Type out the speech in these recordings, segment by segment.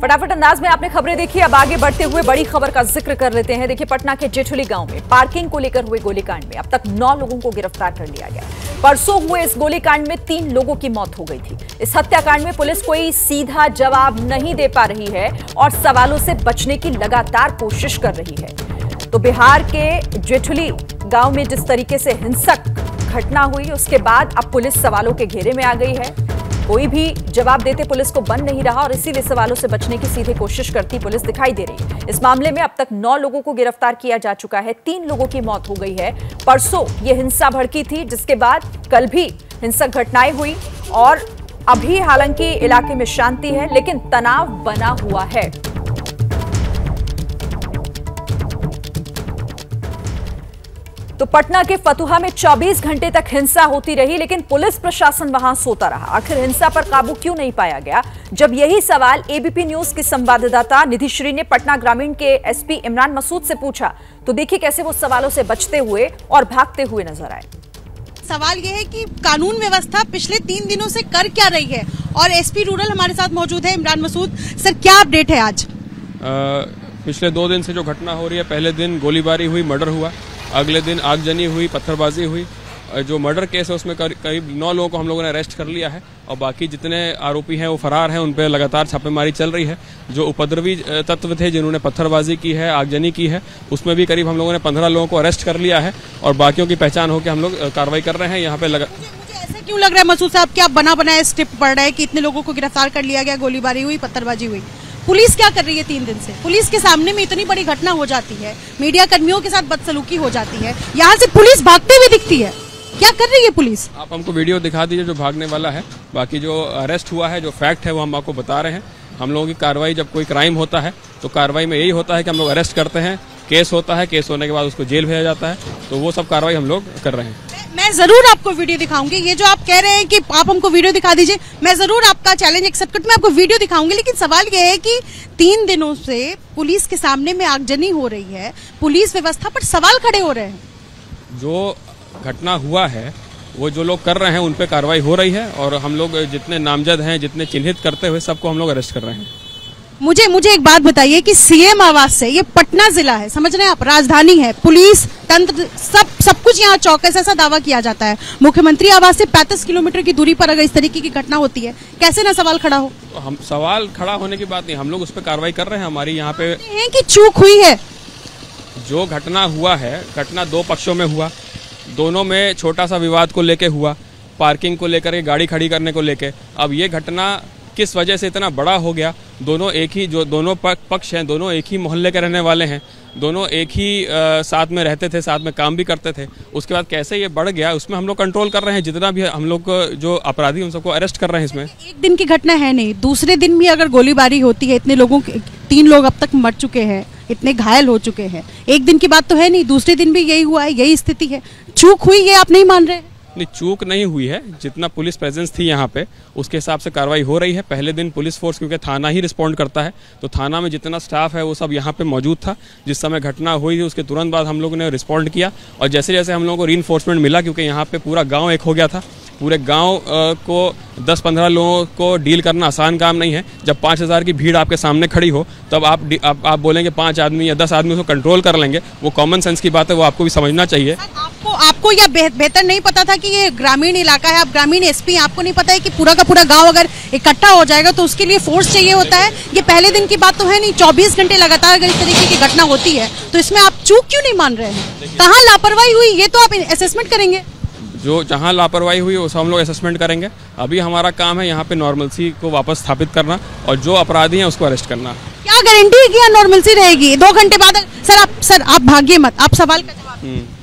फटाफट अंदाज में आपने खबरें देखी। अब आगे बढ़ते हुए बड़ी खबर का जिक्र कर लेते हैं। देखिए, पटना के जेठुली गांव में पार्किंग को लेकर हुए गोलीकांड में अब तक 9 लोगों को गिरफ्तार कर लिया गया। परसों हुए इस गोलीकांड में 3 लोगों की मौत हो गई थी। इस हत्याकांड में पुलिस कोई सीधा जवाब नहीं दे पा रही है और सवालों से बचने की लगातार कोशिश कर रही है। तो बिहार के जेठुली गांव में जिस तरीके से हिंसक घटना हुई, उसके बाद अब पुलिस सवालों के घेरे में आ गई है। कोई भी जवाब देते पुलिस को बन नहीं रहा और इसीलिए सवालों से बचने की सीधे कोशिश करती पुलिस दिखाई दे रही है। इस मामले में अब तक 9 लोगों को गिरफ्तार किया जा चुका है। 3 लोगों की मौत हो गई है। परसों यह हिंसा भड़की थी, जिसके बाद कल भी हिंसक घटनाएं हुई और अभी हालांकि इलाके में शांति है, लेकिन तनाव बना हुआ है। तो पटना के फतुहा में 24 घंटे तक हिंसा होती रही, लेकिन पुलिस प्रशासन वहां सोता रहा। आखिर हिंसा पर काबू क्यों नहीं पाया गया? जब यही सवाल एबीपी न्यूज की संवाददाता निधि श्री ने पटना ग्रामीण के एसपी इमरान मसूद से पूछा, तो देखिए कैसे वो सवालों से बचते हुए और भागते हुए नजर आए। सवाल यह है कि कानून व्यवस्था पिछले 3 दिनों से कर क्या रही है, और एसपी रूरल हमारे साथ मौजूद है इमरान मसूद। सर, क्या अपडेट है आज? पिछले 2 दिन से जो घटना हो रही है, पहले दिन गोलीबारी हुई, मर्डर हुआ, अगले दिन आगजनी हुई, पत्थरबाजी हुई। जो मर्डर केस है उसमें करीब 9 लोगों को हम लोगों ने अरेस्ट कर लिया है और बाकी जितने आरोपी हैं वो फरार हैं। उन पर लगातार छापेमारी चल रही है। जो उपद्रवी तत्व थे जिन्होंने पत्थरबाजी की है, आगजनी की है, उसमें भी करीब हम लोगों ने 15 लोगों को अरेस्ट कर लिया है और बाकियों की पहचान होकर हम लोग कार्रवाई कर रहे हैं। यहाँ पे मुझे ऐसा क्यों लग रहा है मसूद साहब कि आप बना बनाए स्टेप पड़ रहे हैं कि इतने लोगों को गिरफ्तार कर लिया गया, गोलीबारी हुई, पत्थरबाजी हुई? पुलिस क्या कर रही है 3 दिन से? पुलिस के सामने में इतनी बड़ी घटना हो जाती है, मीडिया कर्मियों के साथ बदसलूकी हो जाती है, यहाँ से पुलिस भागते हुए दिखती है। क्या कर रही है पुलिस? आप हमको वीडियो दिखा दीजिए जो भागने वाला है। बाकी जो अरेस्ट हुआ है, जो फैक्ट है, वो हम आपको बता रहे हैं। हम लोगों की कार्रवाई, जब कोई क्राइम होता है तो कार्रवाई में यही होता है कि हम लोग अरेस्ट करते हैं, केस होता है, केस होने के बाद उसको जेल भेजा जाता है। तो वो सब कार्रवाई हम लोग कर रहे हैं। मैं जरूर आपको वीडियो दिखाऊंगी। ये जो आप कह रहे हैं कि आप हमको वीडियो दिखा दीजिए, मैं जरूर आपका चैलेंज एक्सेप्ट करती हूं, मैं आपको वीडियो दिखाऊंगी। लेकिन सवाल ये है कि 3 दिनों से पुलिस के सामने में आगजनी हो रही है, पुलिस व्यवस्था पर सवाल खड़े हो रहे हैं। जो घटना हुआ है वो जो लोग कर रहे हैं उन पे कार्रवाई हो रही है और हम लोग जितने नामजद हैं, जितने चिन्हित करते हुए सबको हम लोग अरेस्ट कर रहे हैं। मुझे एक बात बताइए कि सीएम आवास से, ये पटना जिला है, समझ रहे हैं आप, राजधानी है, पुलिस तंत्र सब कुछ यहाँ चौकस, ऐसा दावा किया जाता है। मुख्यमंत्री आवास से 35 किलोमीटर की दूरी पर अगर इस तरीके की घटना होती है, कैसे ना सवाल खड़ा हो? तो हम सवाल खड़ा होने की बात नहीं, हम लोग उस पर कार्रवाई कर रहे हैं। हमारी यहाँ पे कि चूक हुई है। जो घटना हुआ है, घटना 2 पक्षों में हुआ, दोनों में छोटा सा विवाद को लेके हुआ, पार्किंग को लेकर के, गाड़ी खड़ी करने को लेके। अब ये घटना किस वजह से इतना बड़ा हो गया? दोनों एक ही, जो दोनों पक्ष हैं, दोनों एक ही मोहल्ले के रहने वाले हैं, दोनों एक ही साथ में रहते थे, साथ में काम भी करते थे। उसके बाद कैसे ये बढ़ गया, उसमें हम लोग कंट्रोल कर रहे हैं। जितना भी हम लोग जो अपराधी उन सबको अरेस्ट कर रहे हैं। इसमें एक दिन की घटना है नहीं, दूसरे दिन भी अगर गोलीबारी होती है, इतने लोगों, 3 लोग अब तक मर चुके हैं, इतने घायल हो चुके हैं, एक दिन की बात तो है नहीं, दूसरे दिन भी यही हुआ है, यही स्थिति है। चूक हुई, ये आप नहीं मान रहे? नहीं, चूक नहीं हुई है। जितना पुलिस प्रेजेंस थी यहाँ पे, उसके हिसाब से कार्रवाई हो रही है। पहले दिन पुलिस फोर्स, क्योंकि थाना ही रिस्पॉन्ड करता है, तो थाना में जितना स्टाफ है वो सब यहाँ पे मौजूद था। जिस समय घटना हुई थी उसके तुरंत बाद हम लोगों ने रिस्पॉन्ड किया और जैसे जैसे हम लोगों को रीइंफोर्समेंट मिला, क्योंकि यहाँ पे पूरा गाँव एक हो गया था, पूरे गांव को 10-15 लोगों को डील करना आसान काम नहीं है। जब 5000 की भीड़ आपके सामने खड़ी हो, तब आप बोलेंगे 5 आदमी या 10 आदमी उसको कंट्रोल कर लेंगे, वो कॉमन सेंस की बात है, वो आपको भी समझना चाहिए। आपको यह बेहतर नहीं पता था कि ये ग्रामीण इलाका है, आप ग्रामीण एसपी, आपको नहीं पता है कि पूरा का पूरा गांव अगर इकट्ठा हो जाएगा तो उसके लिए फोर्स चाहिए होता है? ये पहले दिन की बात तो है नहीं, 24 घंटे लगातार अगर इस तरीके की घटना होती है तो इसमें आप चूक क्यों नहीं मान रहे हैं? कहाँ लापरवाही हुई, ये तो आप असेसमेंट करेंगे। जो जहां लापरवाही हुई उस हम लोग असेसमेंट करेंगे। अभी हमारा काम है यहाँ पे नॉर्मलसी को वापस स्थापित करना और जो अपराधी हैं उसको अरेस्ट करना। क्या गारंटी है कि नॉर्मलसी रहेगी? 2 घंटे बाद सर आप भागिए मत, आप सवाल का जवाब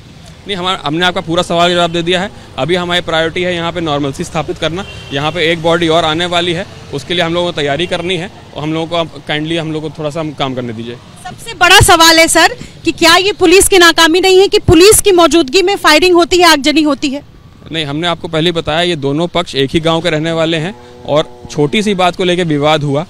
नहीं, हमने आपका पूरा सवाल जवाब दे दिया है। अभी हमारी प्रायोरिटी है यहाँ पे नॉर्मलसी स्थापित करना। यहाँ पे एक बॉडी और आने वाली है, उसके लिए हम लोगों को तैयारी करनी है और हम लोगों को काइंडली हम लोगों को थोड़ा सा काम करने दीजिए। सबसे बड़ा सवाल है सर कि क्या ये पुलिस की नाकामी नहीं है कि पुलिस की मौजूदगी में फायरिंग होती है, आगजनी होती है? नहीं, हमने आपको पहले बताया ये दोनों पक्ष एक ही गांव के रहने वाले हैं और छोटी सी बात को लेकर विवाद हुआ,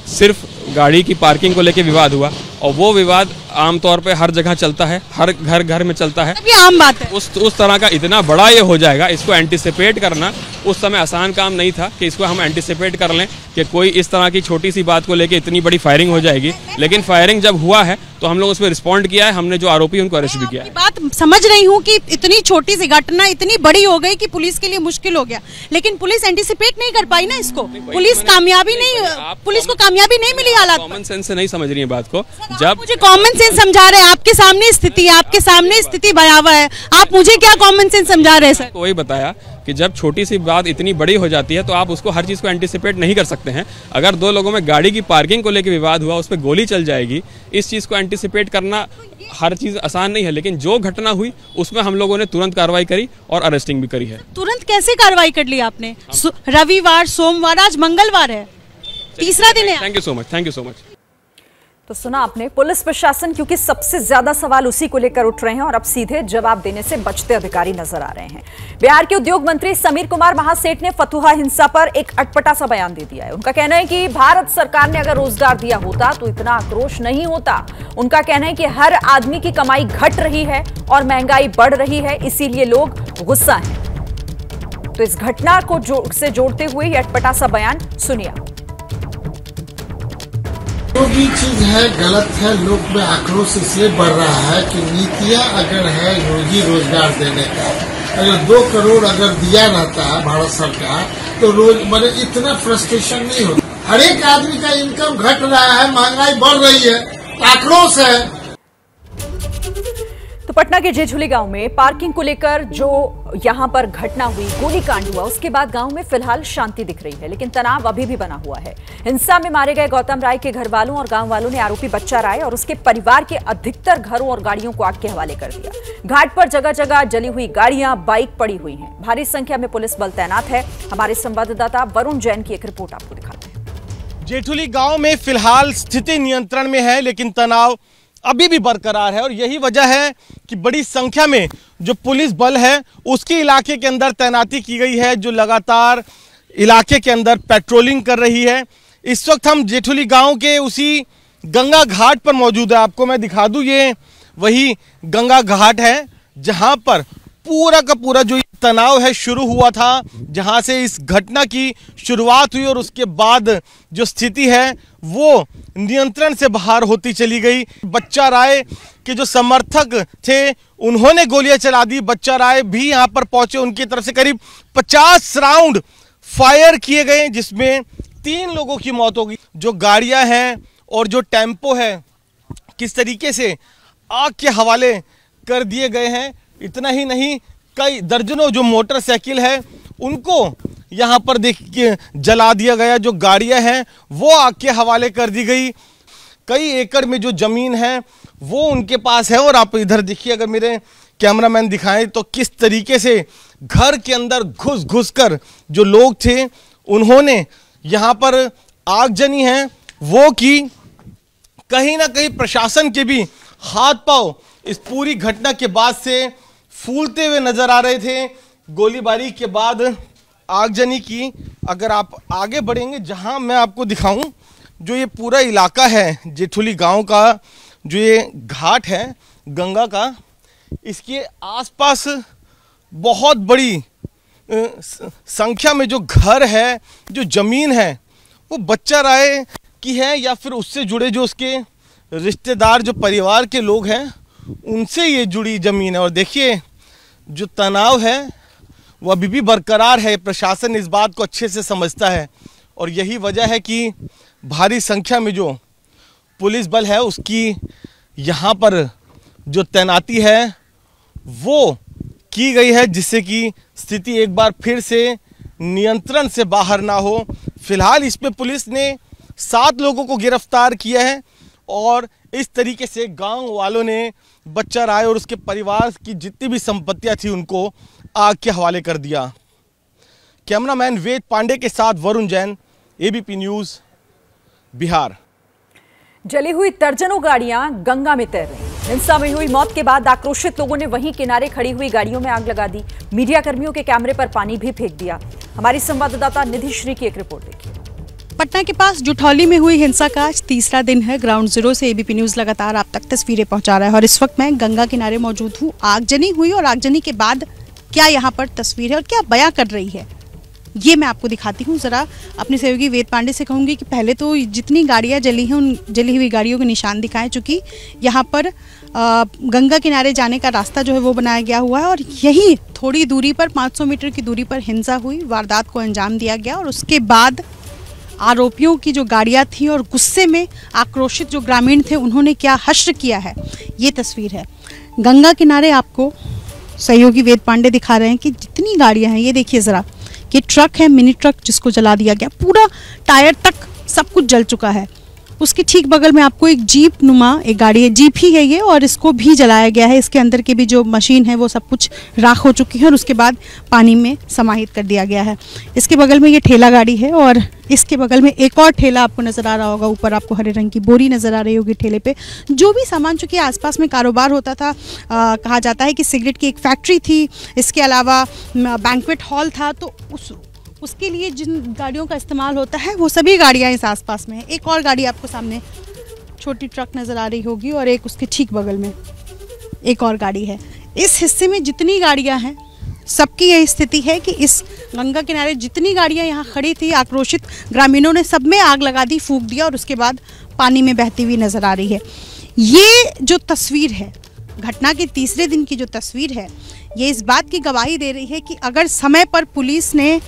सिर्फ गाड़ी की पार्किंग को लेकर विवाद हुआ और वो विवाद आमतौर पे हर जगह चलता है, हर घर में चलता है। ये आम बात है। उस तरह का इतना बड़ा ये हो जाएगा, इसको एंटिसिपेट करना उस समय आसान काम नहीं था कि इसको हम एंटिसिपेट कर लें कि कोई इस तरह की छोटी सी बात को लेके इतनी बड़ी फायरिंग हो जाएगी। लेकिन फायरिंग जब हुआ है तो हम लोग उस पर रिस्पॉन्ड किया है, हमने जो आरोपी उनको अरेस्ट भी किया है। बात समझ रही हूँ कि इतनी छोटी सी घटना इतनी बड़ी हो गई कि पुलिस के लिए मुश्किल हो गया, लेकिन पुलिस एंटिसिपेट नहीं कर पाई ना इसको। पुलिस को कामयाबी नहीं मिली। हालात कॉमन सेंस से नहीं समझ रही है बात को। जब मुझे कॉमन सेंस समझा रहे हैं, आपके सामने स्थिति भयावह है, आप मुझे क्या कॉमन सेंस समझा रहे हैं सर? वही बताया कि जब छोटी सी बात इतनी बड़ी हो जाती है तो आप उसको हर चीज को एंटिसिपेट नहीं कर सकते हैं। अगर दो लोगों में गाड़ी की पार्किंग को लेकर विवाद हुआ, उस पर गोली चल जाएगी, इस चीज को एंटिसिपेट करना हर चीज आसान नहीं है। लेकिन जो घटना हुई उसमें हम लोगों ने तुरंत कार्रवाई करी और अरेस्टिंग भी करी है। तुरंत कैसे कार्रवाई कर ली आपने? रविवार, सोमवार, आज मंगलवार है, तीसरा दिन है। Thank you so much. तो सुना आपने, पुलिस प्रशासन क्योंकि सबसे ज्यादा सवाल उसी को लेकर उठ रहे हैं और अब सीधे जवाब देने से बचते अधिकारी नजर आ रहे हैं। बिहार के उद्योग मंत्री समीर कुमार महासेठ ने फतुहा हिंसा पर एक अटपटा सा बयान दे दिया है। उनका कहना है कि भारत सरकार ने अगर रोजगार दिया होता तो इतना आक्रोश नहीं होता। उनका कहना है कि हर आदमी की कमाई घट रही है और महंगाई बढ़ रही है, इसीलिए लोग गुस्सा हैं। तो इस घटना को से जोड़ते हुए ये अटपटा सा बयान सुनिए। जो भी चीज है गलत है, लोग में आक्रोश इसलिए बढ़ रहा है कि नीतियां अगर है रोजी रोजगार देने का, अगर 2 करोड़ अगर दिया रहता है भारत सरकार तो रोज मैंने इतना फ्रस्ट्रेशन नहीं होता। हर एक आदमी का इनकम घट रहा है, महंगाई बढ़ रही है, आक्रोश है। तो पटना के जेठुली गांव में पार्किंग को लेकर जो यहां पर घटना हुई, गोलीकांड हुआ, उसके बाद गांव में फिलहाल शांति दिख रही है, लेकिन तनाव अभी भी बना हुआ है। हिंसा में मारे गए गौतम राय के घर वालों और गांव वालों ने आरोपी बच्चा राय और उसके परिवार के अधिकतर घरों और गाड़ियों को आग के हवाले कर दिया। घाट पर जगह जगह जली हुई गाड़ियां, बाइक पड़ी हुई हैं। भारी संख्या में पुलिस बल तैनात है। हमारे संवाददाता वरुण जैन की एक रिपोर्ट आपको दिखाते हैं। जेठुली गांव में फिलहाल स्थिति नियंत्रण में है, लेकिन तनाव अभी भी बरकरार है और यही वजह है कि बड़ी संख्या में जो पुलिस बल है उसके इलाके के अंदर तैनाती की गई है, जो लगातार इलाके के अंदर पेट्रोलिंग कर रही है। इस वक्त हम जेठुली गांव के उसी गंगा घाट पर मौजूद है। आपको मैं दिखा दूं, ये वही गंगा घाट है जहां पर पूरा का पूरा जो तनाव है शुरू हुआ था, जहां से इस घटना की शुरुआत हुई और उसके बाद जो स्थिति है वो नियंत्रण से बाहर होती चली गई। बच्चा राय के जो समर्थक थे उन्होंने गोलियां चला दी। बच्चा राय भी यहां पर पहुंचे, उनकी तरफ से करीब 50 राउंड फायर किए गए, जिसमें 3 लोगों की मौत हो गई। जो गाड़ियां हैं और जो टेम्पो है किस तरीके से आग के हवाले कर दिए गए हैं। इतना ही नहीं, कई दर्जनों जो मोटरसाइकिल है उनको यहाँ पर देखिए जला दिया गया। जो गाड़ियाँ हैं वो आग के हवाले कर दी गई। कई एकड़ में जो जमीन है वो उनके पास है। और आप इधर देखिए, अगर मेरे कैमरामैन दिखाएं तो किस तरीके से घर के अंदर घुस कर जो लोग थे उन्होंने यहाँ पर आगजनी है वो की। कहीं ना कहीं प्रशासन के भी हाथ पांव इस पूरी घटना के बाद से फूलते हुए नजर आ रहे थे। गोलीबारी के बाद आगजनी की। अगर आप आगे बढ़ेंगे, जहां मैं आपको दिखाऊं, जो ये पूरा इलाका है जेठुली गांव का, जो ये घाट है गंगा का, इसके आसपास बहुत बड़ी संख्या में जो घर है, जो जमीन है, वो बच्चा राय की है या फिर उससे जुड़े जो उसके रिश्तेदार, जो परिवार के लोग हैं, उनसे ये जुड़ी जमीन है। और देखिए जो तनाव है वो अभी भी बरकरार है। प्रशासन इस बात को अच्छे से समझता है और यही वजह है कि भारी संख्या में जो पुलिस बल है उसकी यहाँ पर जो तैनाती है वो की गई है, जिससे कि स्थिति एक बार फिर से नियंत्रण से बाहर ना हो। फिलहाल इस पे पुलिस ने 7 लोगों को गिरफ्तार किया है और इस तरीके से गांव वालों ने बच्चा राय और उसके परिवार की जितनी भी संपत्तियां थी उनको आग के हवाले कर दिया। कैमरामैन वेद पांडे के साथ वरुण जैन, एबीपी न्यूज, बिहार। जली हुई दर्जनों गाड़ियां गंगा में तैर रही। हिंसा में हुई मौत के बाद आक्रोशित लोगों ने वहीं किनारे खड़ी हुई गाड़ियों में आग लगा दी। मीडिया कर्मियों के कैमरे पर पानी भी फेंक दिया। हमारी संवाददाता निधि श्री की एक रिपोर्ट देखिए। पटना के पास जुठौली में हुई हिंसा का आज तीसरा दिन है। ग्राउंड जीरो से एबीपी न्यूज लगातार आप तक तस्वीरें पहुंचा रहा है और इस वक्त मैं गंगा किनारे मौजूद हूं। आगजनी हुई और आगजनी के बाद क्या यहाँ पर तस्वीर है और क्या बयां कर रही है, ये मैं आपको दिखाती हूँ। ज़रा अपने सहयोगी वेद पांडे से कहूँगी कि पहले तो जितनी गाड़ियाँ जली हैं उन जली हुई गाड़ियों के निशान दिखाएं, चूँकि यहाँ पर गंगा किनारे जाने का रास्ता जो है वो बनाया गया हुआ है और यही थोड़ी दूरी पर 500 मीटर की दूरी पर हिंसा हुई, वारदात को अंजाम दिया गया और उसके बाद आरोपियों की जो गाड़ियाँ थी और गुस्से में आक्रोशित जो ग्रामीण थे उन्होंने क्या हश्र किया है, ये तस्वीर है। गंगा किनारे आपको सहयोगी वेद पांडे दिखा रहे हैं कि जितनी गाड़ियाँ हैं, ये देखिए ज़रा, ये ट्रक है, मिनी ट्रक जिसको जला दिया गया, पूरा टायर तक सब कुछ जल चुका है। उसके ठीक बगल में आपको एक जीप नुमा एक गाड़ी है, जीप ही है ये, और इसको भी जलाया गया है। इसके अंदर की भी जो मशीन है वो सब कुछ राख हो चुकी है और उसके बाद पानी में समाहित कर दिया गया है। इसके बगल में ये ठेला गाड़ी है और इसके बगल में एक और ठेला आपको नज़र आ रहा होगा, ऊपर आपको हरे रंग की बोरी नज़र आ रही होगी ठेले पे। जो भी सामान, चूँकि आसपास में कारोबार होता था, कहा जाता है कि सिगरेट की एक फैक्ट्री थी, इसके अलावा बैंक्वेट हॉल था, तो उसके लिए जिन गाड़ियों का इस्तेमाल होता है वो सभी गाड़ियाँ इस आसपास में है। एक और गाड़ी आपको सामने छोटी ट्रक नज़र आ रही होगी और एक उसके ठीक बगल में एक और गाड़ी है। इस हिस्से में जितनी गाड़ियाँ हैं सबकी यही स्थिति है कि इस गंगा किनारे जितनी गाड़ियाँ यहाँ खड़ी थी, आक्रोशित ग्रामीणों ने सब में आग लगा दी, फूंक दिया और उसके बाद पानी में बहती हुई नज़र आ रही है। ये जो तस्वीर है, घटना के तीसरे दिन की जो तस्वीर है, ये इस बात की गवाही दे रही है कि अगर समय पर पुलिस ने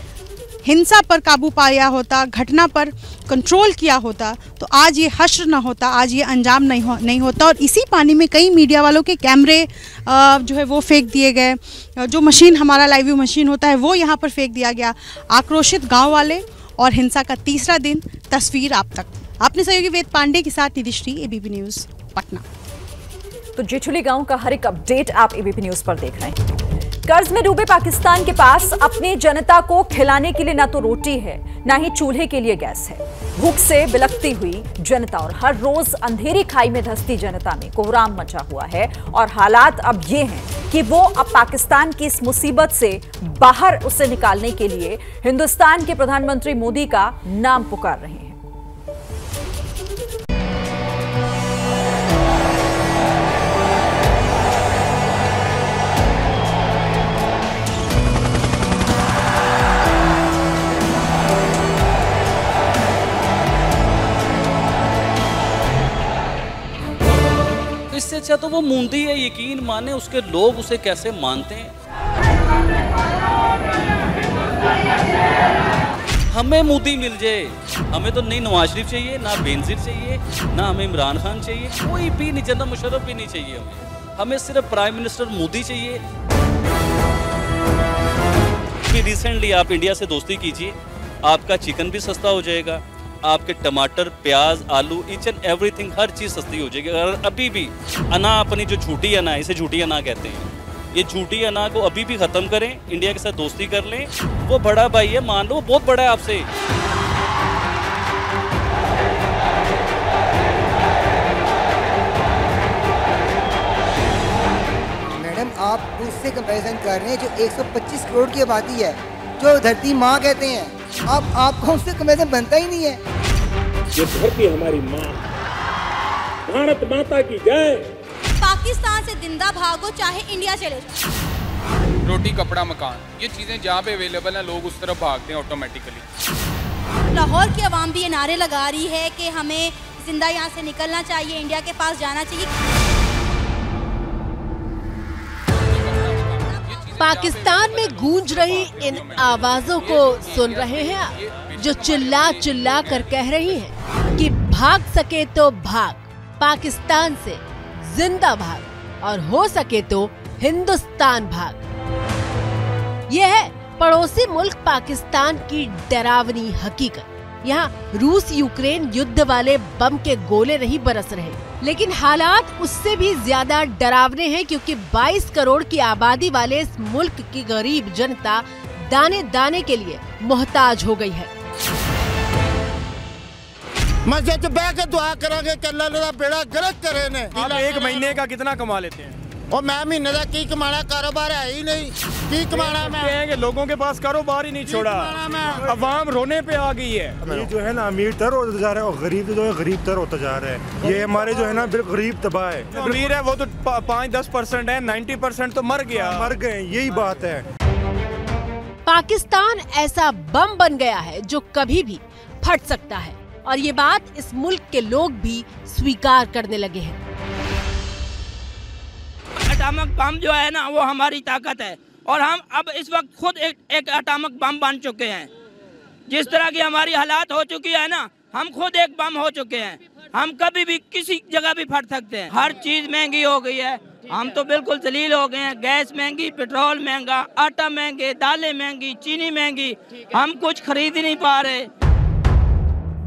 हिंसा पर काबू पाया होता, घटना पर कंट्रोल किया होता, तो आज ये हश्र ना होता, आज ये अंजाम नहीं होता। और इसी पानी में कई मीडिया वालों के कैमरे जो है वो फेंक दिए गए, जो मशीन हमारा लाइव व्यू मशीन होता है वो यहाँ पर फेंक दिया गया। आक्रोशित गांव वाले और हिंसा का तीसरा दिन, तस्वीर आप तक। अपने सहयोगी वेद पांडे के साथ निधि श्री, एबीपी न्यूज पटना। तो जेठुली गांव का हर एक अपडेट आप एबीपी न्यूज पर देख रहे हैं। कर्ज में डूबे पाकिस्तान के पास अपनी जनता को खिलाने के लिए ना तो रोटी है, ना ही चूल्हे के लिए गैस है। भूख से बिलखती हुई जनता और हर रोज अंधेरी खाई में धंसती जनता में कोहराम मचा हुआ है और हालात अब ये हैं कि वो अब पाकिस्तान की इस मुसीबत से बाहर उसे निकालने के लिए हिंदुस्तान के प्रधानमंत्री मोदी का नाम पुकार रहे हैं। इससे अच्छा तो वो मूंदी है, यकीन माने उसके लोग उसे कैसे मानते हैं। हमें मोदी मिल जाए, हमें तो नहीं नवाज शरीफ चाहिए, ना बेनजीर चाहिए, ना हमें इमरान खान चाहिए, कोई भी नहीं, जनता मुशर्रफ भी नहीं चाहिए। हमें सिर्फ प्राइम मिनिस्टर मोदी चाहिए। कि रिसेंटली आप इंडिया से दोस्ती कीजिए, आपका चिकन भी सस्ता हो जाएगा, आपके टमाटर, प्याज, आलू, ईच एंड एवरीथिंग, हर चीज़ सस्ती हो जाएगी। अगर अभी भी अना, अपनी जो झूठी अना है, इसे झूठी अना कहते हैं, ये झूठी अना को अभी भी ख़त्म करें, इंडिया के साथ दोस्ती कर लें। वो बड़ा भाई है, मान लो वो बहुत बड़ा है आपसे। मैडम, आप उससे कंपैरिजन कर रहे हैं जो 125 करोड़ की आबादी है, जो धरती माँ कहते हैं, आपको उससे कंपैरिजन बनता ही नहीं है। ये धरती हमारी माँ, भारत माता की जय। पाकिस्तान से जिंदा भागो चाहे इंडिया चले जाओ। रोटी, कपड़ा, मकान, ये चीजें जहाँ पे अवेलेबल हैं लोग उस तरफ भागते हैं ऑटोमेटिकली। लाहौर की आवाम भी ये नारे लगा रही है कि हमें जिंदा यहाँ से निकलना चाहिए, इंडिया के पास जाना चाहिए। पाकिस्तान में गूंज रही इन आवाजों को सुन रहे हैं आप, जो चिल्ला चिल्ला कर कह रही हैं कि भाग सके तो भाग, पाकिस्तान से जिंदा भाग और हो सके तो हिंदुस्तान भाग। यह है पड़ोसी मुल्क पाकिस्तान की डरावनी हकीकत। यहाँ रूस यूक्रेन युद्ध वाले बम के गोले नहीं बरस रहे, लेकिन हालात उससे भी ज्यादा डरावने हैं, क्योंकि 22 करोड़ की आबादी वाले इस मुल्क की गरीब जनता दाने दाने के लिए मोहताज हो गई है। मस्जिद बैठ के दुआ करेंगे कि अल्लाह बेड़ा गर्क करे ने। आप एक महीने का कितना कमा लेते हैं? और मैं महीने का की कमाना, कारोबार है ही नहीं, की कमाना मैं। लोगों के पास कारोबार ही नहीं छोड़ा, अवाम रोने पे आ गई है। ये जो है ना अमीर तर होता जा रहा है और गरीब जो है गरीब तर होता जा रहा है। ये हमारे जो है ना बिल्कुल गरीब तबाह है। अमीर है वो तो 5-10% है, 90% तो मर गए, यही बात है। पाकिस्तान ऐसा बम बन गया है जो कभी भी फट सकता है और ये बात इस मुल्क के लोग भी स्वीकार करने लगे हैं। एटॉमिक बम जो है ना वो हमारी ताकत है और हम अब इस वक्त खुद एक एटॉमिक बम बन चुके हैं। जिस तरह की हमारी हालात हो चुकी है ना, हम खुद एक बम हो चुके हैं। हम कभी भी किसी जगह भी फट सकते हैं। हर चीज महंगी हो गई है, हम तो बिल्कुल जलील हो गए हैं। गैस महंगी, पेट्रोल महंगा, आटा महंगे, दालें महंगी, चीनी महंगी, हम कुछ खरीद ही नहीं पा रहे।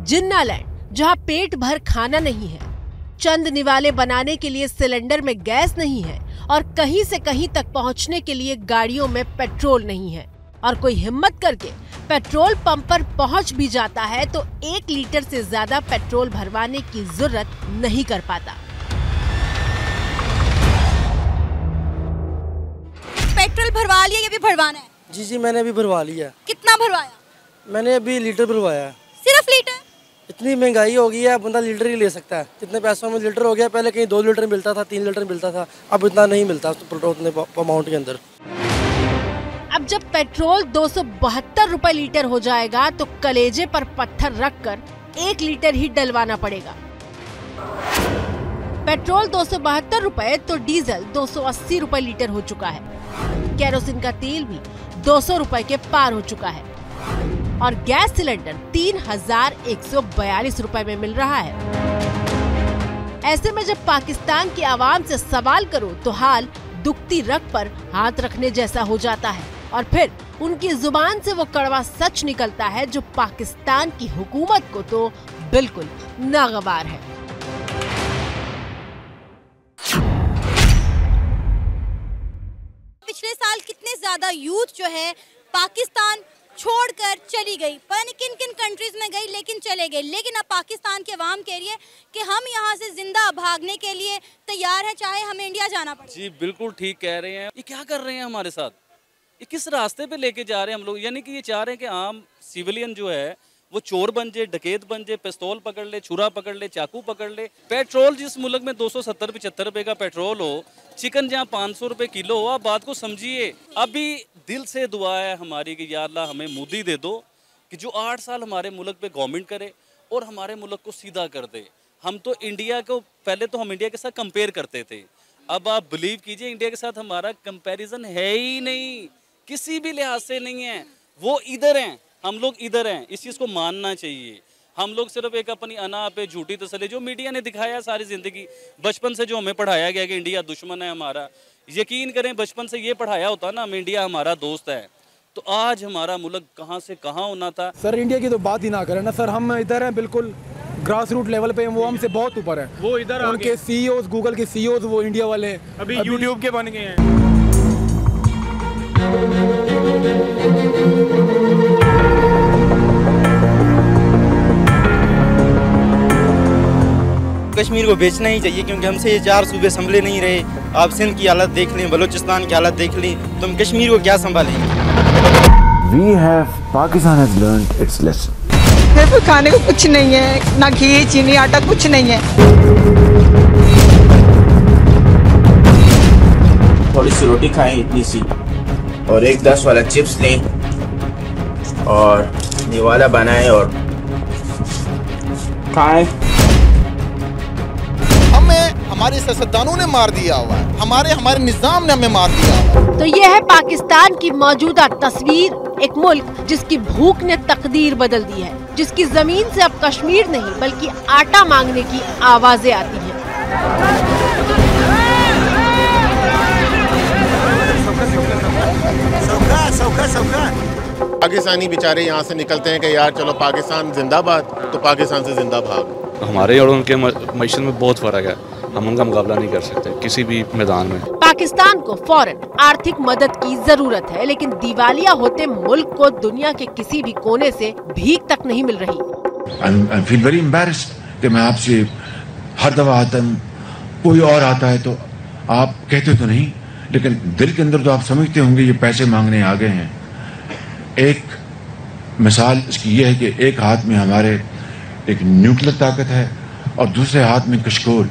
जिन्नालैंड जहाँ पेट भर खाना नहीं है, चंद निवाले बनाने के लिए सिलेंडर में गैस नहीं है और कहीं से कहीं तक पहुँचने के लिए गाड़ियों में पेट्रोल नहीं है और कोई हिम्मत करके पेट्रोल पंप पर पहुँच भी जाता है तो 1 लीटर से ज्यादा पेट्रोल भरवाने की जरूरत नहीं कर पाता। पेट्रोल भरवा लिया या भी भरवाना है? जी मैंने अभी भरवा लिया। कितना भरवाया? मैंने अभी लीटर भरवाया। सिर्फ लीटर? इतनी महंगाई हो गई है, बंदा लीटर ही ले सकता है। कितने पैसों में लीटर हो गया? पहले कहीं 2 लीटर मिलता था, 3 लीटर मिलता था, अब इतना नहीं मिलता उतने अमाउंट के अंदर। अब जब पेट्रोल 272 रुपए लीटर हो जाएगा तो कलेजे पर पत्थर रखकर 1 लीटर ही डलवाना पड़ेगा। पेट्रोल 272 रुपए तो डीजल 280 रुपए लीटर हो चुका है। केरोसिन का तेल भी 200 रुपए के पार हो चुका है और गैस सिलेंडर 3142 रुपए में मिल रहा है। ऐसे में जब पाकिस्तान की आवाम से सवाल करो तो हाल दुखती रग पर हाथ रखने जैसा हो जाता है और फिर उनकी जुबान से वो कड़वा सच निकलता है जो पाकिस्तान की हुकूमत को तो बिल्कुल नागवार है। पिछले साल कितने ज्यादा यूथ जो है पाकिस्तान छोड़कर चली गई, पता नहीं किन किन कंट्रीज में गई, लेकिन चले गए। लेकिन अब पाकिस्तान के अवाम कह रही है कि हम यहाँ से जिंदा भागने के लिए तैयार है, चाहे हमें इंडिया जाना पड़े। जी बिल्कुल ठीक कह रहे हैं। ये क्या कर रहे हैं हमारे साथ, ये किस रास्ते पे लेके जा रहे हैं हम लोग? यानी कि ये चाह रहे हैं कि आम सिविलियन जो है वो चोर बन जाए, डकैत बन जाए, पिस्तौल पकड़ ले, छुरा पकड़ ले, चाकू पकड़ ले। पेट्रोल जिस मुल्क में 270-75 रुपए का पेट्रोल हो, चिकन जहाँ 500 रुपए किलो हो, आप बात को समझिए। अभी दिल से दुआ है हमारी कि या अल्लाह हमें मोदी दे दो कि जो 8 साल हमारे मुल्क पे गवर्नमेंट करे और हमारे मुल्क को सीधा कर दे। हम तो इंडिया को पहले तो हम इंडिया के साथ कंपेयर करते थे, अब आप बिलीव कीजिए इंडिया के साथ हमारा कंपैरिजन है ही नहीं, किसी भी लिहाज से नहीं है। वो इधर हैं, हम लोग इधर हैं, इस चीज़ को मानना चाहिए। हम लोग सिर्फ एक अपनी अना पे झूठी तसल्ली जो मीडिया ने दिखाया सारी ज़िंदगी, बचपन से जो हमें पढ़ाया गया कि इंडिया दुश्मन है हमारा, यकीन करें बचपन से ये पढ़ाया होता ना इंडिया हमारा दोस्त है, तो आज हमारा मुल्क कहाँ से कहाँ होना था। सर इंडिया की तो बात ही ना करें ना सर, हम इधर हैं बिल्कुल ग्रास रूट लेवल पे, वो हमसे बहुत ऊपर है। वो इधर उनके सीईओज, गूगल के सीईओज वो इंडिया वाले अभी यूट्यूब के बन गए हैं। कश्मीर को बेचना ही चाहिए क्योंकि हमसे ये 4 सूबे संभले नहीं रहे। आप सिंध की हालत देख लें, बलूचिस्तान की हालत देख लें, तो हम कश्मीर को क्या संभालेंगे? Pakistan has learned its lesson. फिर खाने को कुछ नहीं है, ना घी चीनी आटा कुछ नहीं है। थोड़ी सी रोटी खाएं इतनी सी और एक 10 वाला चिप्स लें और निवाला बनाएं और खाएं। हमारे सियासतदानों ने मार दिया हुआ है, हमारे निजाम ने हमें मार दिया हुआ है। तो ये है पाकिस्तान की मौजूदा तस्वीर, एक मुल्क जिसकी भूख ने तकदीर बदल दी है, जिसकी जमीन से अब कश्मीर नहीं बल्कि आटा मांगने की आवाजें आती हैं। पाकिस्तानी बेचारे यहाँ से निकलते हैं कि यार चलो पाकिस्तान जिंदाबाद, तो पाकिस्तान से जिंदा भाग। हमारे और उनके मईशत में बहुत फर्क है, हम उनका मुकाबला नहीं कर सकते किसी भी मैदान में। पाकिस्तान को फौरन आर्थिक मदद की जरूरत है, लेकिन दिवालिया होते मुल्क को दुनिया के किसी भी कोने से भीख तक नहीं मिल रही। I feel very embarrassed कि मैं आपसे हर दफा आता हूँ, कोई और आता है तो आप कहते तो नहीं, लेकिन दिल के अंदर तो आप समझते होंगे ये पैसे मांगने आ गए हैं। एक मिसाल इसकी यह है कि एक हाथ में हमारे एक न्यूक्लियर ताकत है और दूसरे हाथ में कशकोल।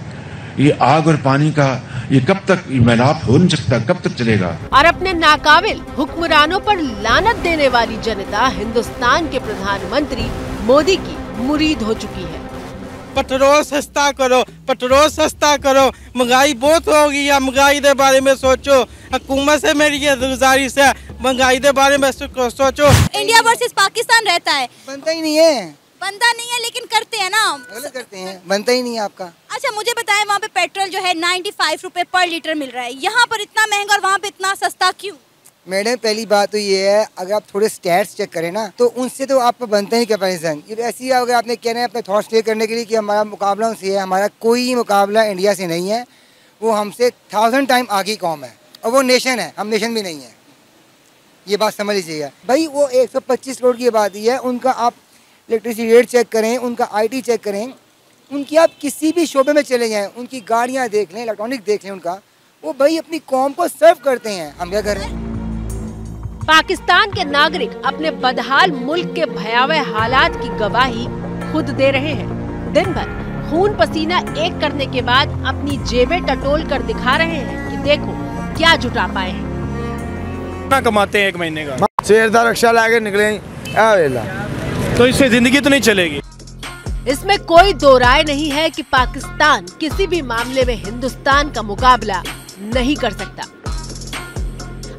ये आग और पानी का ये कब तक मिलाप हो नहीं सकता, कब तक चलेगा? और अपने नाकाबिल हुक्मरानों पर लानत देने वाली जनता हिंदुस्तान के प्रधानमंत्री मोदी की मुरीद हो चुकी है। पेट्रोल सस्ता करो, पेट्रोल सस्ता करो, महंगाई बहुत हो गई है, महंगाई के बारे में सोचो। हुकूमत से मेरी ये गुजारिश है, महंगाई के बारे में सोचो। इंडिया वर्सेस पाकिस्तान रहता है, बनता ही नहीं है, बनता नहीं है, लेकिन करते हैं ना, गलत करते हैं, बनता ही नहीं है आपका। अच्छा मुझे बताएं, वहाँ पे पेट्रोल जो है 95 रुपए पर लीटर मिल रहा है, यहाँ पर इतना महंगा और वहाँ पे इतना सस्ता क्यों? मैडम पहली बात तो ये है, अगर आप थोड़े स्टैट्स चेक करें ना तो उनसे तो आपका बनता ही कंपैरिजन। ये ऐसी अगर आपने कहना है अपने थॉट्स क्लियर करने के लिए कि हमारा मुकाबला उनसे है, हमारा कोई मुकाबला इंडिया से नहीं है। वो हमसे 1000 टाइम आगे कौम है और वो नेशन है, हम नेशन भी नहीं है। ये बात समझ लीजिएगा भाई। वो 125 करोड़ की आबादी है, उनका आप इलेक्ट्रिसिटी रेट चेक करें, उनका IT चेक करें, उनकी आप किसी भी शोबे में चले जाएं, उनकी गाड़ियाँ देख लें, इलेक्ट्रॉनिक देख लें, उनका वो भाई अपनी कौम को सर्व करते हैं। हम क्या कर रहे हैं? पाकिस्तान के नागरिक अपने बदहाल मुल्क के भयावह हालात की गवाही खुद दे रहे हैं। दिन भर खून पसीना एक करने के बाद अपनी जेबें टटोल कर दिखा रहे हैं कि देखो क्या जुटा पाए हैं। कितना कमाते हैं एक महीने का? शेरदार रक्षा लाके निकले तो इससे जिंदगी तो नहीं चलेगी। इसमें कोई दो राय नहीं है कि पाकिस्तान किसी भी मामले में हिंदुस्तान का मुकाबला नहीं कर सकता।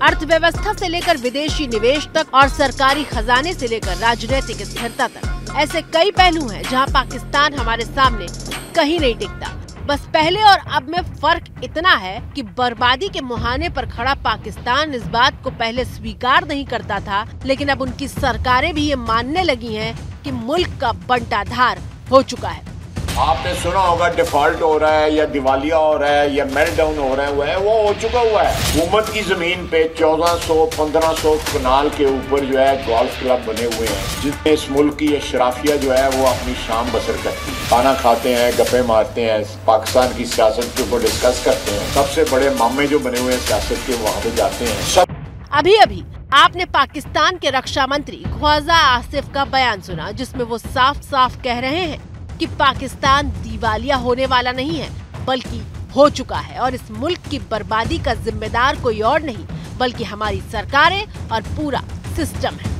अर्थव्यवस्था से लेकर विदेशी निवेश तक और सरकारी खजाने से लेकर राजनीतिक स्थिरता तक ऐसे कई पहलू हैं जहां पाकिस्तान हमारे सामने कहीं नहीं टिकता। बस पहले और अब में फर्क इतना है कि बर्बादी के मुहाने पर खड़ा पाकिस्तान इस बात को पहले स्वीकार नहीं करता था, लेकिन अब उनकी सरकारें भी ये मानने लगी हैं कि मुल्क का बंटाधार हो चुका है। आपने सुना होगा डिफॉल्ट हो रहा है या दिवालिया हो रहा है या मेल्टडाउन हो रहा है, वो हो चुका हुआ है। हुकूमत की जमीन पे 1400-1500 कनाल के ऊपर जो है गोल्फ क्लब बने हुए हैं, जिसमें इस मुल्क की अशराफिया जो है वो अपनी शाम बसर करती है, खाना खाते हैं, गप्पे मारते हैं, पाकिस्तान की सियासत के ऊपर डिस्कस करते हैं। सबसे बड़े मामे जो बने हुए हैं सियासत के, वहाँ पे जाते हैं सब। अभी अभी आपने पाकिस्तान के रक्षा मंत्री ख्वाजा आसिफ का बयान सुना, जिसमें वो साफ साफ कह रहे हैं कि पाकिस्तान दिवालिया होने वाला नहीं है, बल्कि हो चुका है और इस मुल्क की बर्बादी का जिम्मेदार कोई और नहीं बल्कि हमारी सरकारें और पूरा सिस्टम है।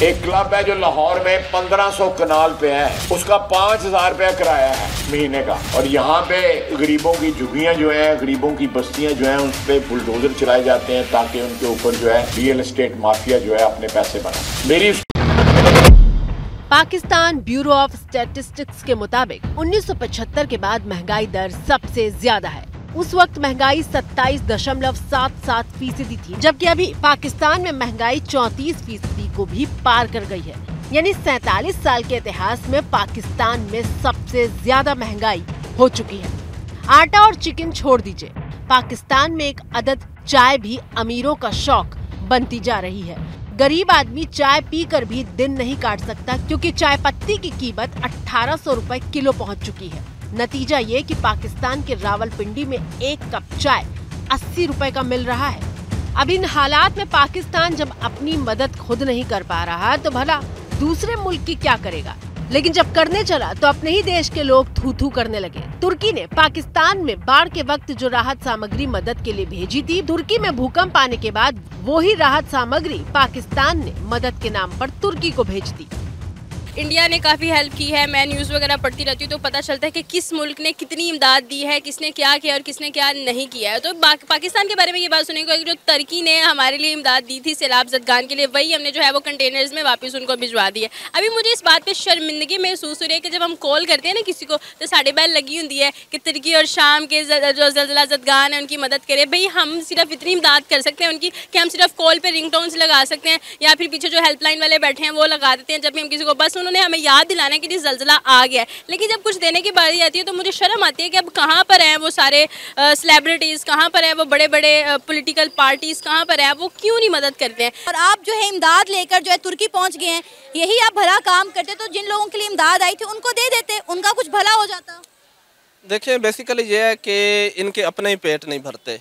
एक क्लब है जो लाहौर में 1500 कनाल पे है, उसका 5000 रुपया किराया है महीने का, और यहाँ पे गरीबों की झुग्गियाँ जो है, गरीबों की बस्तियाँ जो है, उन पे बुलडोजर चलाए जाते हैं ताकि उनके ऊपर जो है रियल एस्टेट माफिया जो है अपने पैसे बनाए। मेरी पाकिस्तान ब्यूरो ऑफ स्टैटिस्टिक्स के मुताबिक 1975 के बाद महंगाई दर सबसे ज्यादा है। उस वक्त महंगाई 27.77% थी, जबकि अभी पाकिस्तान में महंगाई 34% को भी पार कर गई है। यानी 47 साल के इतिहास में पाकिस्तान में सबसे ज्यादा महंगाई हो चुकी है। आटा और चिकन छोड़ दीजिए, पाकिस्तान में एक अदद चाय भी अमीरों का शौक बनती जा रही है। गरीब आदमी चाय पीकर भी दिन नहीं काट सकता, क्योंकि चाय पत्ती की कीमत 1800 रुपए किलो पहुंच चुकी है। नतीजा ये कि पाकिस्तान के रावलपिंडी में एक कप चाय 80 रुपए का मिल रहा है। अब इन हालात में पाकिस्तान जब अपनी मदद खुद नहीं कर पा रहा तो भला दूसरे मुल्क की क्या करेगा। लेकिन जब करने चला तो अपने ही देश के लोग थू थू करने लगे। तुर्की ने पाकिस्तान में बाढ़ के वक्त जो राहत सामग्री मदद के लिए भेजी थी, तुर्की में भूकंप आने के बाद वो ही राहत सामग्री पाकिस्तान ने मदद के नाम पर तुर्की को भेज दी। इंडिया ने काफ़ी हेल्प की है। मैं न्यूज़ वगैरह पढ़ती रहती हूँ तो पता चलता है कि किस मुल्क ने कितनी इमदाद दी है, किसने क्या किया और किसने क्या नहीं किया है। तो पाकिस्तान के बारे में ये बात सुनेंगे कि जो तुर्की ने हमारे लिए इमदाद दी थी सैलाब ज़दगान के लिए, वही हमने जो है वो कंटेनर्स में वापस उनको भिजवा दी है। अभी मुझे इस बात पर शर्मिंदगी महसूस हो रही है कि जब हम कॉल करते हैं ना किसी को तो साढ़े बैल लगी होती है कि तुर्की और शाम के जो ज़लज़ला ज़दगान है उनकी मदद करें। भाई हम सिर्फ इतनी इमदाद कर सकते हैं उनकी कि हम सिर्फ कॉल पर रिंगटोन्स लगा सकते हैं या फिर पीछे जो हेल्पलाइन वाले बैठे हैं वो लगा देते हैं जब भी हम किसी को, बस उन्होंने हमें याद दिलाना कि जी ज़लज़ला आ गया है। लेकिन जब कुछ देने की बारी आती है तो मुझे शर्म आती है कि अब कहाँ पर हैं वो सारे सेलिब्रिटीज़, कहाँ पर हैं वो बड़े बड़े पॉलिटिकल पार्टीज़, कहाँ पर हैं वो, क्यों नहीं मदद करते हैं। और आप जो है इमदाद लेकर जो है तुर्की पहुँच गए हैं, यही आप भला काम करते तो जिन लोगों के लिए इमदाद आई थी उनको दे देते, उनका कुछ भला हो जाता। देखिए बेसिकली ये है कि इनके अपने ही पेट नहीं भरते,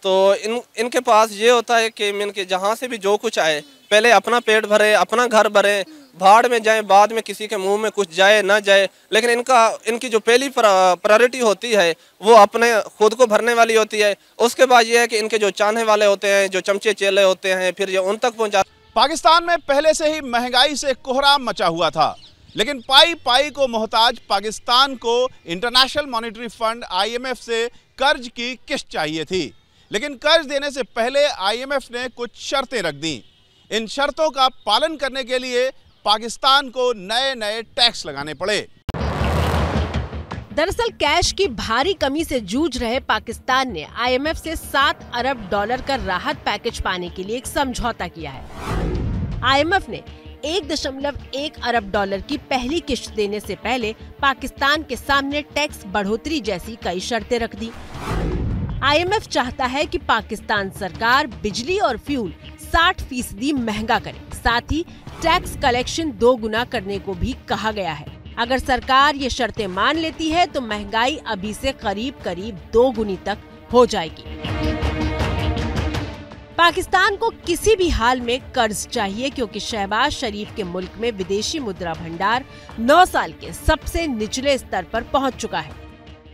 तो इनके पास ये होता है कि इनके जहाँ से भी जो कुछ आए पहले अपना पेट भरे, अपना घर भरे, भाड़ में जाए, बाद में किसी के मुंह में कुछ जाए ना जाए, लेकिन इनकी जो पहली प्रायोरिटी होती है वो अपने खुद को भरने वाली होती है। उसके बाद ये है कि इनके जो चाहने वाले होते हैं, जो चमचे चेले होते हैं, फिर ये उन तक पहुँचा। पाकिस्तान में पहले से ही महंगाई से कोहराम मचा हुआ था, लेकिन पाई पाई को मोहताज पाकिस्तान को इंटरनेशनल मॉनेटरी फंड IMF से कर्ज की किस्त चाहिए थी, लेकिन कर्ज देने से पहले IMF ने कुछ शर्तें रख दी। इन शर्तों का पालन करने के लिए पाकिस्तान को नए नए टैक्स लगाने पड़े। दरअसल कैश की भारी कमी से जूझ रहे पाकिस्तान ने IMF से $7 अरब का राहत पैकेज पाने के लिए एक समझौता किया है। IMF ने $1.1 अरब की पहली किश्त देने से पहले पाकिस्तान के सामने टैक्स बढ़ोतरी जैसी कई शर्तें रख दी। IMF चाहता है कि पाकिस्तान सरकार बिजली और फ्यूल 60% महंगा करे, साथ ही टैक्स कलेक्शन 2 गुना करने को भी कहा गया है। अगर सरकार ये शर्तें मान लेती है तो महंगाई अभी से करीब 2 गुनी तक हो जाएगी। पाकिस्तान को किसी भी हाल में कर्ज चाहिए, क्योंकि शहबाज शरीफ के मुल्क में विदेशी मुद्रा भंडार 9 साल के सबसे निचले स्तर पर पहुंच चुका है।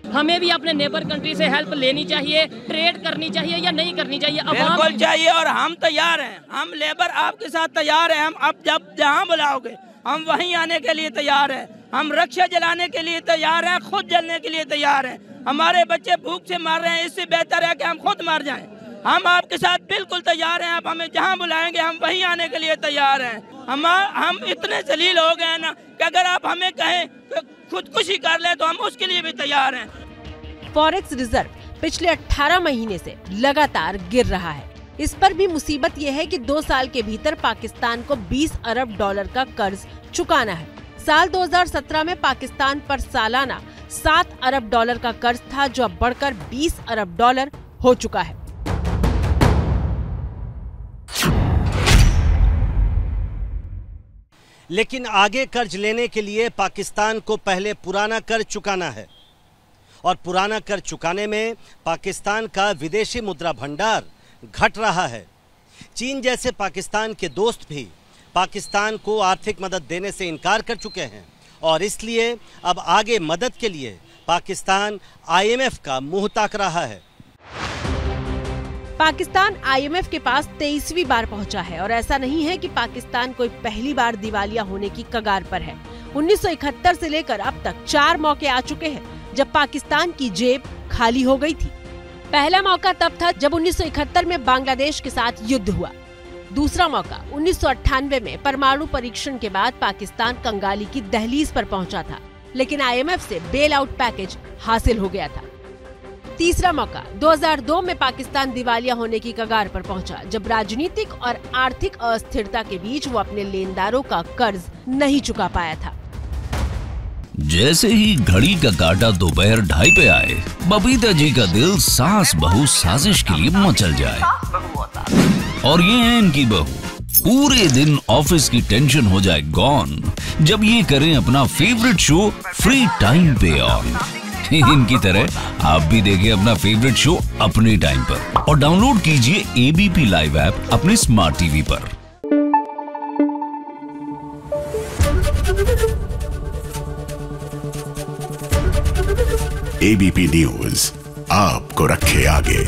हमें भी अपने नेबर कंट्री से हेल्प लेनी चाहिए, ट्रेड करनी चाहिए या नहीं करनी चाहिए? बिल्कुल चाहिए और हम तैयार हैं, हम लेबर आपके साथ तैयार हैं। हम अब जब जहाँ बुलाओगे हम वहीं आने के लिए तैयार हैं। हम रक्षा जलाने के लिए तैयार हैं, खुद जलने के लिए तैयार हैं। हमारे बच्चे भूख से मर रहे हैं, इससे बेहतर है कि हम खुद मर जाएं। हम आपके साथ बिल्कुल तैयार हैं, आप हमें जहाँ बुलाएंगे हम वहीं आने के लिए तैयार हैं। हम इतने जलील हो गए हैं ना कि अगर आप हमें कहें खुदकुशी कर ले तो हम उसके लिए भी तैयार हैं। फॉरेक्स रिजर्व पिछले 18 महीने से लगातार गिर रहा है। इस पर भी मुसीबत यह है कि 2 साल के भीतर पाकिस्तान को $20 अरब का कर्ज चुकाना है। साल 2017 में पाकिस्तान पर सालाना $7 अरब का कर्ज था, जो अब बढ़कर $20 अरब हो चुका है। लेकिन आगे कर्ज लेने के लिए पाकिस्तान को पहले पुराना कर्ज चुकाना है, और पुराना कर्ज चुकाने में पाकिस्तान का विदेशी मुद्रा भंडार घट रहा है। चीन जैसे पाकिस्तान के दोस्त भी पाकिस्तान को आर्थिक मदद देने से इनकार कर चुके हैं, और इसलिए अब आगे मदद के लिए पाकिस्तान IMF का मुंह ताक रहा है। पाकिस्तान IMF के पास 23वीं बार पहुंचा है, और ऐसा नहीं है कि पाकिस्तान कोई पहली बार दिवालिया होने की कगार पर है। 1971 से लेकर अब तक 4 मौके आ चुके हैं जब पाकिस्तान की जेब खाली हो गई थी। पहला मौका तब था जब 1971 में बांग्लादेश के साथ युद्ध हुआ। दूसरा मौका 1998 में परमाणु परीक्षण के बाद पाकिस्तान कंगाली की दहलीज पर पहुंचा था, लेकिन IMF से बेल आउट पैकेज हासिल हो गया था। तीसरा मौका 2002 में पाकिस्तान दिवालिया होने की कगार पर पहुंचा, जब राजनीतिक और आर्थिक अस्थिरता के बीच वो अपने लेनदारों का कर्ज नहीं चुका पाया था। जैसे ही घड़ी का काटा दोपहर 2:30 पे आए, बबीता जी का दिल सास बहू साजिश के लिए मचल जाए। और ये है इनकी बहू, पूरे दिन ऑफिस की टेंशन हो जाए गॉन जब ये करें अपना फेवरेट शो फ्री टाइम पे ऑन। इनकी तरह आप भी देखें अपना फेवरेट शो अपने टाइम पर, और डाउनलोड कीजिए ABP लाइव ऐप अपने स्मार्ट टीवी पर। ABP न्यूज आपको रखे आगे।